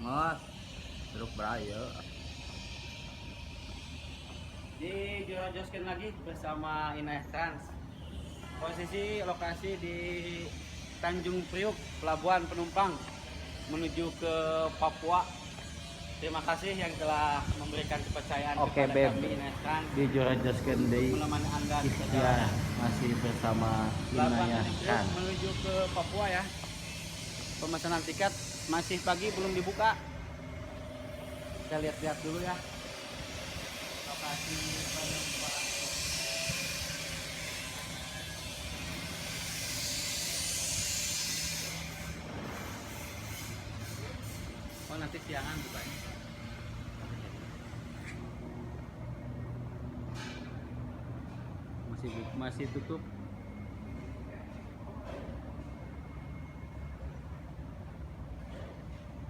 Mas, Jeruk Beraya. Dijoskin lagi bersama Inayah Trans. Posisi lokasi di Tanjung Priuk, pelabuhan penumpang menuju ke Papua. Terima kasih yang telah memberikan kepercayaan Oke, kepada Beb. kami Inayah Trans Dijoskin di menemani Anda di ya, perjalanan. masih bersama Pelabuhan Inayah Tanjung Priuk Kan. menuju ke Papua ya. Pemesanan tiket masih pagi, belum dibuka. Kita lihat-lihat dulu ya lokasi penumpang. Oh, nanti siangan bukanya. Masih tutup.